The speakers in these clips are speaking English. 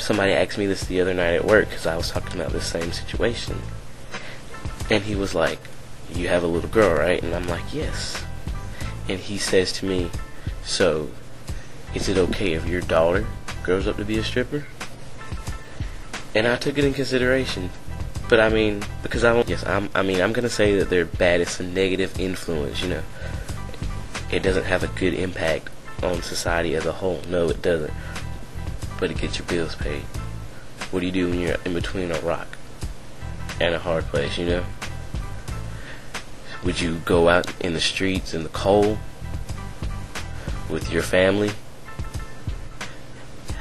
somebody asked me this the other night at work because I was talking about this same situation. And he was like, you have a little girl, right? And I'm like, yes. And he says to me, so, is it okay if your daughter grows up to be a stripper? And I took it in consideration. But I mean, because I'm gonna say that they're bad. It's a negative influence, you know. It doesn't have a good impact on society as a whole. No, it doesn't. But it gets your bills paid. What do you do when you're in between a rock and a hard place, you know? Would you go out in the streets in the cold with your family?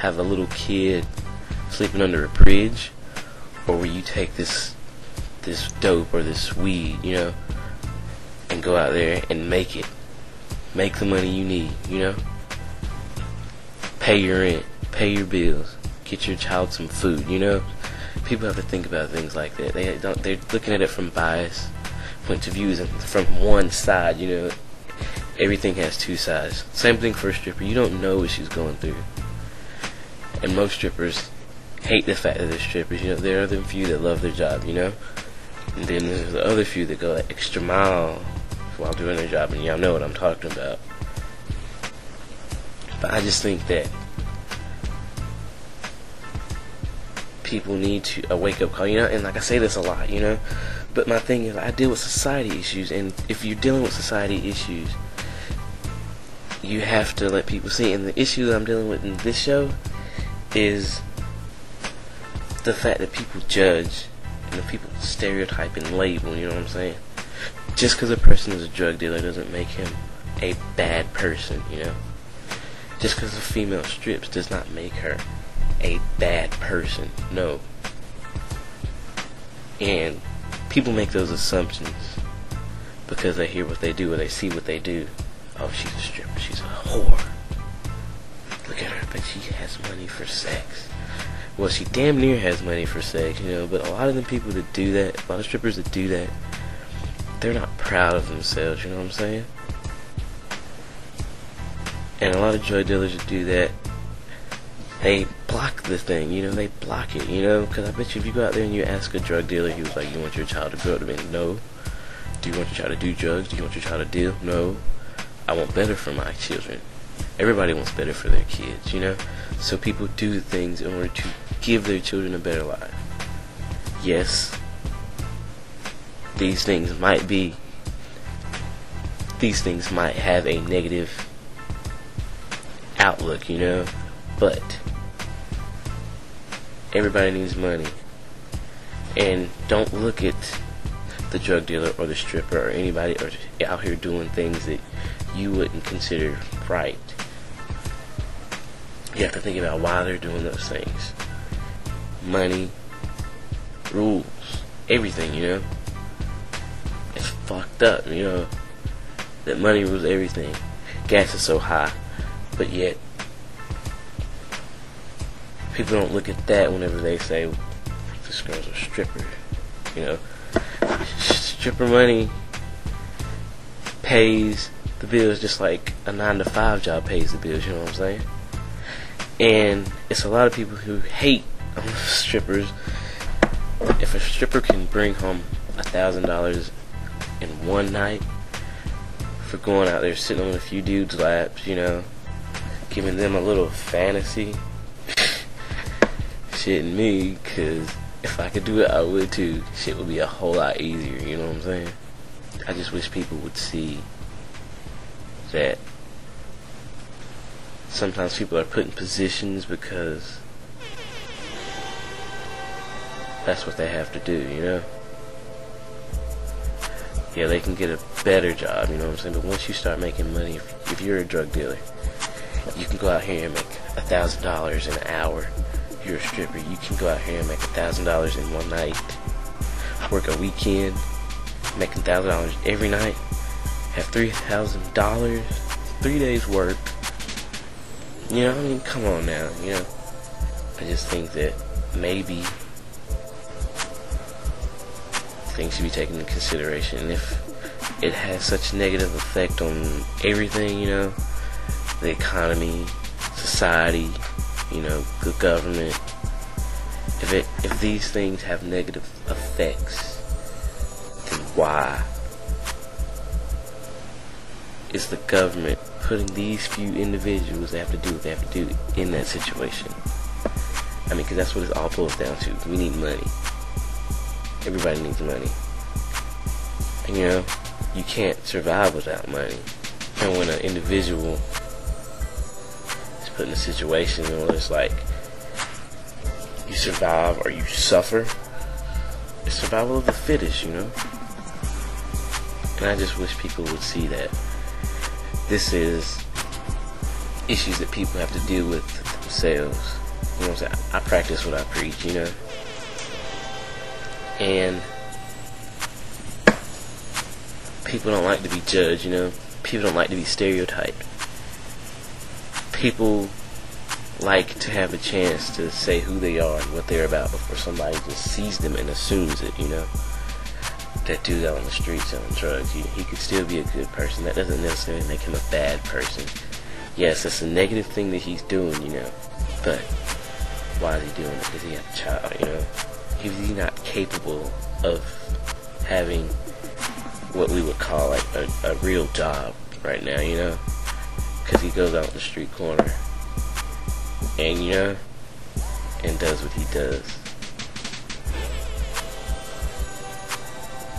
Have a little kid sleeping under a bridge? Or will you take this dope or this weed, you know, and go out there and make the money you need, you know? Pay your rent, pay your bills, get your child some food, you know? People have to think about things like that. They're looking at it from biased points of views and from one side, you know. Everything has two sides. Same thing for a stripper. You don't know what she's going through. And most strippers hate the fact that they're strippers, you know. There are the few that love their job, you know. And then there's the other few that go that extra mile while doing their job, and y'all know what I'm talking about. But I just think that people need to a wake-up call, you know. And like I say this a lot, you know. But my thing is, I deal with society issues, and if you're dealing with society issues, you have to let people see. And the issue that I'm dealing with in this show is the fact that people judge and the people stereotype and label, you know what I'm saying? Just because a person is a drug dealer doesn't make him a bad person, you know? Just because a female strips does not make her a bad person, no. And people make those assumptions because they hear what they do or they see what they do. Oh, she's a stripper, she's a whore. Look at her, but she has money for sex. Well, she damn near has money for sex, you know, but a lot of the people that do that, a lot of strippers that do that, they're not proud of themselves, you know what I'm saying? And a lot of drug dealers that do that, they block the thing, you know, they block it, you know, because I bet you if you go out there and you ask a drug dealer, he was like, you want your child to grow up to be, no. Do you want your child to do drugs? Do you want your child to deal? No. I want better for my children. Everybody wants better for their kids, you know? So people do things in order to give their children a better life. Yes, these things might have a negative outlook, you know? But everybody needs money. And don't look at the drug dealer or the stripper or anybody or out here doing things that you wouldn't consider right. You have to think about why they're doing those things. Money, rules, everything, you know. It's fucked up, you know, that money rules everything. Gas is so high, but yet people don't look at that whenever they say this girl's a stripper, you know. Stripper money pays the bills just like a 9-to-5 job pays the bills, you know what I'm saying? And it's a lot of people who hate on strippers. If a stripper can bring home $1,000 in one night for going out there sitting on a few dudes' laps, you know, giving them a little fantasy, shitting me, because if I could do it, I would too. Shit would be a whole lot easier, you know what I'm saying? I just wish people would see that sometimes people are put in positions because that's what they have to do, you know? Yeah, they can get a better job, you know what I'm saying? But once you start making money, if you're a drug dealer, you can go out here and make $1,000 an hour. If you're a stripper, you can go out here and make $1,000 in one night. Work a weekend, make $1,000 every night. Have $3,000, 3 days work. You know, I mean, come on now, you know. I just think that maybe things should be taken into consideration. And if it has such a negative effect on everything, you know, the economy, society, you know, the government, If these things have negative effects, then why is the government putting these few individuals that have to do what they have to do in that situation? I mean, because that's what it all boils down to. We need money. Everybody needs money. And you know, you can't survive without money. And when an individual is put in a situation where it's like you survive or you suffer, it's survival of the fittest, you know. And I just wish people would see that this is issues that people have to deal with themselves. You know what I'm saying? I practice what I preach, you know. And people don't like to be judged, you know. People don't like to be stereotyped. People like to have a chance to say who they are and what they're about before somebody just sees them and assumes it, you know. That dude out on the street selling drugs, he could still be a good person. That doesn't necessarily make him a bad person. Yes, it's a negative thing that he's doing, you know. But why is he doing it? Does he have a child, you know? Is he not capable of having what we would call like a real job right now, you know? Because he goes out on the street corner and, you know, and does what he does.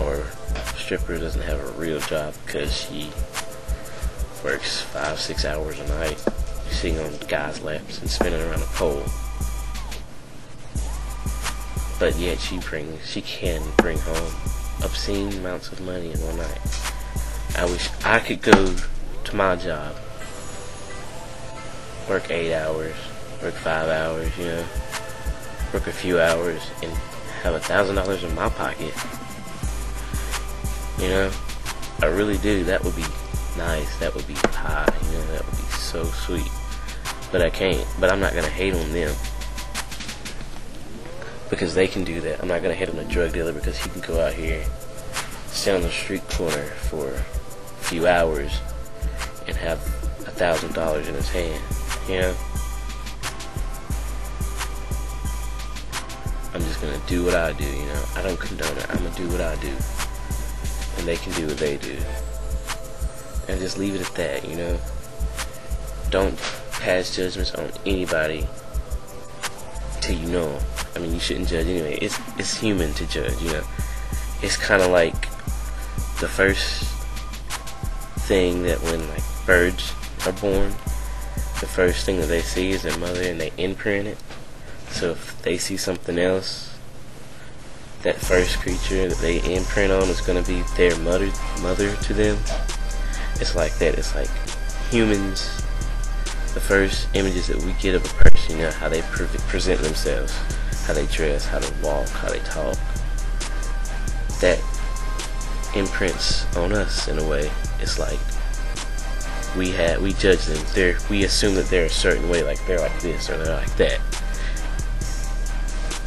Or a stripper doesn't have a real job because she works 5-6 hours a night sitting on guys' laps and spinning around a pole. But yet she can bring home obscene amounts of money in one night. I wish I could go to my job, work 8 hours, work 5 hours, you know, work a few hours and have $1,000 in my pocket. You know, I really do. That would be nice. That would be high. You know, that would be so sweet. But I can't. But I'm not gonna hate on them because they can do that. I'm not gonna hate on a drug dealer because he can go out here, sit on the street corner for a few hours, and have $1,000 in his hand. You know, I'm just gonna do what I do. You know, I don't condone it. I'm gonna do what I do. And they can do what they do. And just leave it at that, you know. Don't pass judgments on anybody till you know them. I mean, you shouldn't judge anyway. It's human to judge, you know. It's kind of like the first thing that when like birds are born, the first thing that they see is their mother and they imprint it. So if they see something else, that first creature that they imprint on is going to be their mother to them. It's like that. It's like humans, the first images that we get of a person, you know, how they present themselves, how they dress, how they walk, how they talk, that imprints on us in a way. It's like we judge them. We assume that they're a certain way, like they're like this or they're like that.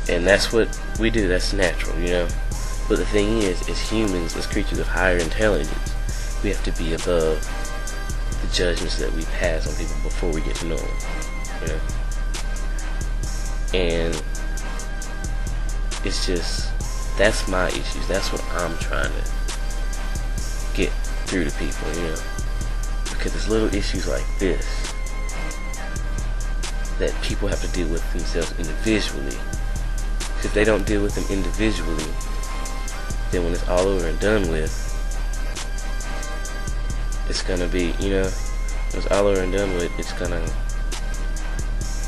And that's what we do. That's natural, you know. But the thing is, as humans, as creatures of higher intelligence, we have to be above the judgments that we pass on people before we get to know them, you know. And it's just, that's my issues. That's what I'm trying to get through to people, you know. Because it's little issues like this that people have to deal with themselves individually. If they don't deal with them individually, then when it's all over and done with, it's gonna be, you know, when it's all over and done with, it's gonna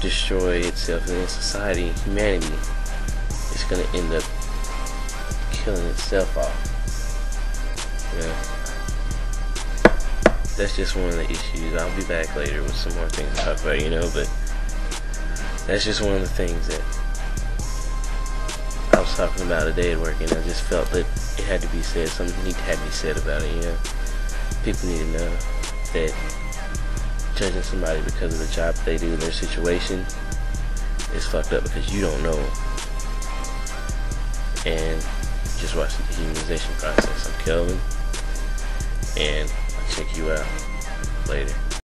destroy itself, and then society, humanity, it's gonna end up killing itself off. You know? That's just one of the issues. I'll be back later with some more things to talk about, you know, but that's just one of the things that I was talking about today at work, and I just felt that it had to be said. Something had to be said about it, you know. People need to know that judging somebody because of the job they do in their situation is fucked up because you don't know them. And just watch the dehumanization process. I'm Kelvin, and I'll check you out later.